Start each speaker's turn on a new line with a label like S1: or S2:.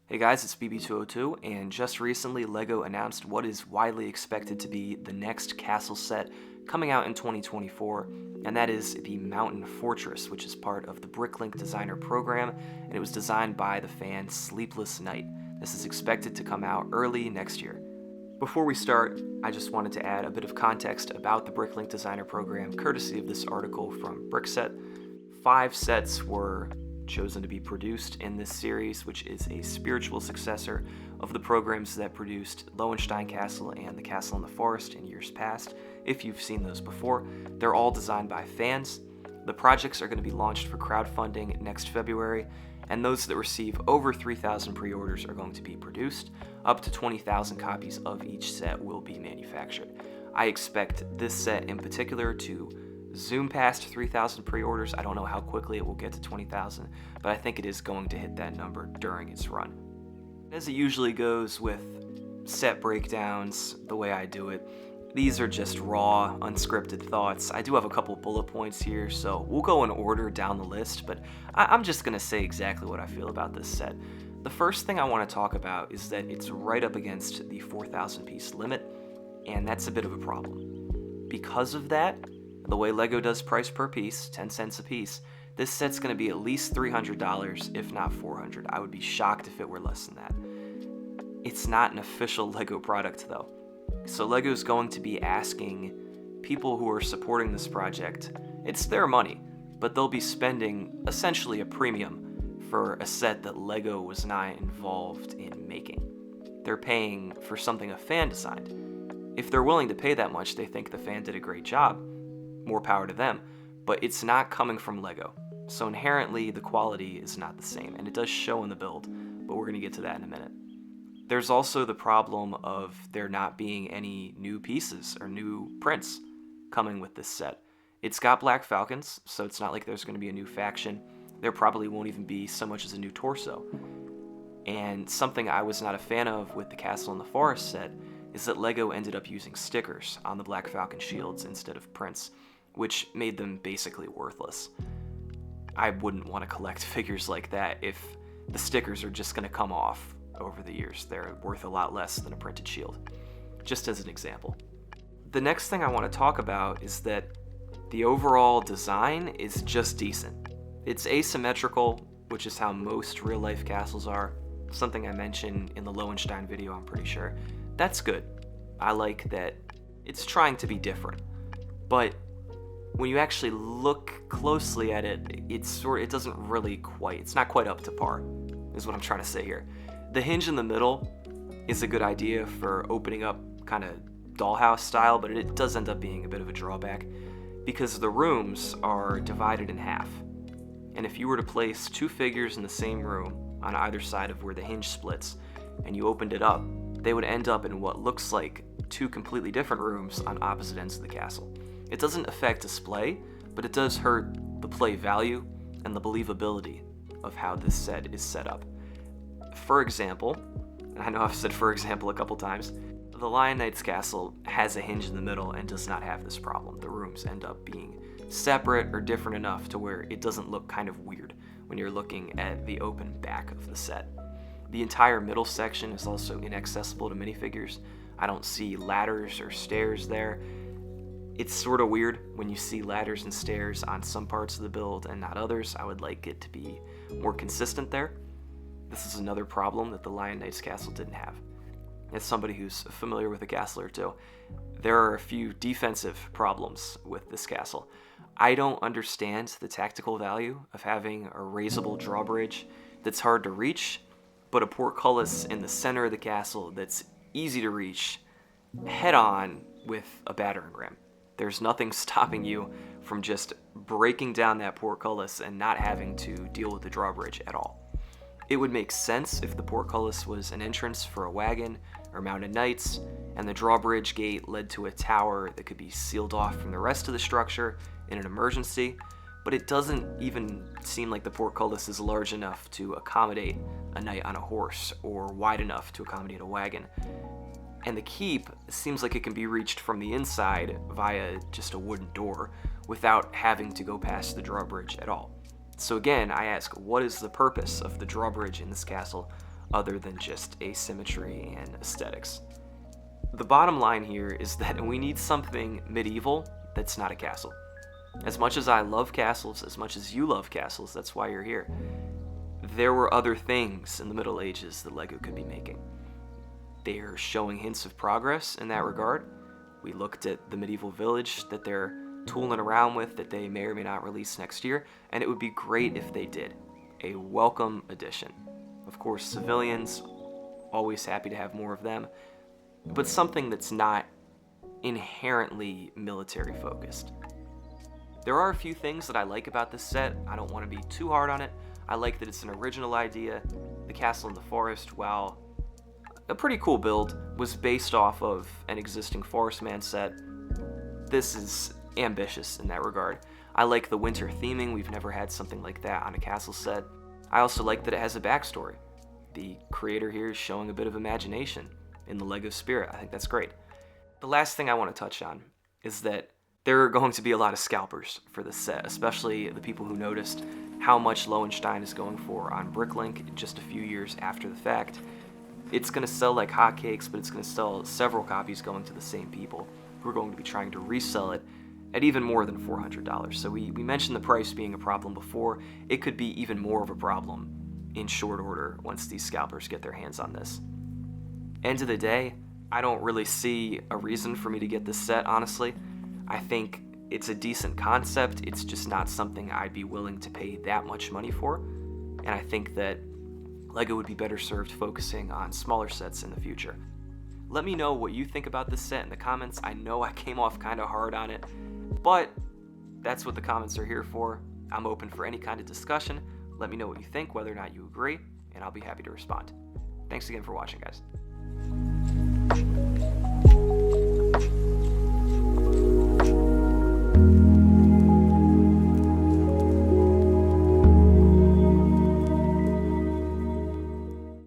S1: Hey guys, it's BB202, and just recently LEGO announced what is widely expected to be the next castle set coming out in 2024, and that is the Mountain Fortress, which is part of the Bricklink designer program, and it was designed by the fan Sleepless Night. This is expected to come out early next year. Before we start, I just wanted to add a bit of context about the Bricklink designer program, courtesy of this article from Brickset. 5 sets were chosen to be produced in this series, which is a spiritual successor of the programs that produced Lowenstein Castle and the Castle in the Forest in years past. If you've seen those before, they're all designed by fans. The projects are going to be launched for crowdfunding next February, and those that receive over 3,000 pre-orders are going to be produced. Up to 20,000 copies of each set will be manufactured. I expect this set in particular to zoom past 3,000 pre-orders. I don't know how quickly it will get to 20,000, but I think it is going to hit that number during its run. As it usually goes with set breakdowns, the way I do it, these are just raw, unscripted thoughts. I do have a couple bullet points here, so we'll go in order down the list, but I'm just going to say exactly what I feel about this set. The first thing I want to talk about is that it's right up against the 4,000 piece limit, and that's a bit of a problem. Because of that, the way LEGO does price per piece, 10 cents a piece, this set's going to be at least $300, if not $400. I would be shocked if it were less than that. It's not an official LEGO product though. So LEGO's going to be asking people who are supporting this project, it's their money, but they'll be spending essentially a premium for a set that LEGO was not involved in making. They're paying for something a fan designed. If they're willing to pay that much, they think the fan did a great job. More power to them, but it's not coming from LEGO. So inherently, the quality is not the same, and it does show in the build, but we're going to get to that in a minute. There's also the problem of there not being any new pieces or new prints coming with this set. It's got Black Falcons, so it's not like there's going to be a new faction. There probably won't even be so much as a new torso. And something I was not a fan of with the Castle in the Forest set is that LEGO ended up using stickers on the Black Falcon shields instead of prints, which made them basically worthless. I wouldn't want to collect figures like that if the stickers are just going to come off over the years. They're worth a lot less than a printed shield, just as an example. The next thing I want to talk about is that the overall design is just decent. It's asymmetrical, which is how most real-life castles are, something I mentioned in the Lowenstein video, I'm pretty sure. That's good. I like that it's trying to be different, but when you actually look closely at it, it's not quite up to par, is what I'm trying to say here. The hinge in the middle is a good idea for opening up kind of dollhouse style, but it does end up being a bit of a drawback because the rooms are divided in half. And if you were to place 2 figures in the same room on either side of where the hinge splits, and you opened it up, they would end up in what looks like 2 completely different rooms on opposite ends of the castle. It doesn't affect display, but it does hurt the play value and the believability of how this set is set up. For example, and I know I've said for example a couple times, the Lion Knight's castle has a hinge in the middle and does not have this problem. The rooms end up being separate or different enough to where it doesn't look kind of weird when you're looking at the open back of the set. The entire middle section is also inaccessible to minifigures. I don't see ladders or stairs there. It's sort of weird when you see ladders and stairs on some parts of the build and not others. I would like it to be more consistent there. This is another problem that the Lion Knight's castle didn't have. As somebody who's familiar with the castle or two, there are a few defensive problems with this castle. I don't understand the tactical value of having a raisable drawbridge that's hard to reach, but a portcullis in the center of the castle that's easy to reach head on with a battering ram. There's nothing stopping you from just breaking down that portcullis and not having to deal with the drawbridge at all. It would make sense if the portcullis was an entrance for a wagon or mounted knights, and the drawbridge gate led to a tower that could be sealed off from the rest of the structure in an emergency, but it doesn't even seem like the portcullis is large enough to accommodate a knight on a horse or wide enough to accommodate a wagon. And the keep seems like it can be reached from the inside via just a wooden door without having to go past the drawbridge at all. So again, I ask, what is the purpose of the drawbridge in this castle other than just asymmetry and aesthetics. The bottom line here is that we need something medieval that's not a castle. As much as I love castles, as much as you love castles, that's why you're here, there were other things in the Middle Ages that LEGO could be making. They're showing hints of progress in that regard. We looked at the medieval village that they're tooling around with that they may or may not release next year, and it would be great if they did. A welcome addition. Of course, civilians, always happy to have more of them, but something that's not inherently military focused. There are a few things that I like about this set. I don't want to be too hard on it. I like that it's an original idea. The castle in the forest, while a pretty cool build, was based off of an existing Forest Man set. This is ambitious in that regard. I like the winter theming. We've never had something like that on a castle set. I also like that it has a backstory. The creator here is showing a bit of imagination in the LEGO spirit. I think that's great. The last thing I want to touch on is that there are going to be a lot of scalpers for this set, especially the people who noticed how much Lowenstein is going for on Bricklink just a few years after the fact. It's going to sell like hotcakes, but it's going to sell several copies going to the same people who are going to be trying to resell it at even more than $400. So we mentioned the price being a problem before. It could be even more of a problem in short order once these scalpers get their hands on this. End of the day, I don't really see a reason for me to get this set, honestly. I think it's a decent concept, it's just not something I'd be willing to pay that much money for, and I think that LEGO would be better served focusing on smaller sets in the future. Let me know what you think about this set in the comments. I know I came off kind of hard on it, but that's what the comments are here for. I'm open for any kind of discussion. Let me know what you think, whether or not you agree, and I'll be happy to respond. Thanks again for watching, guys.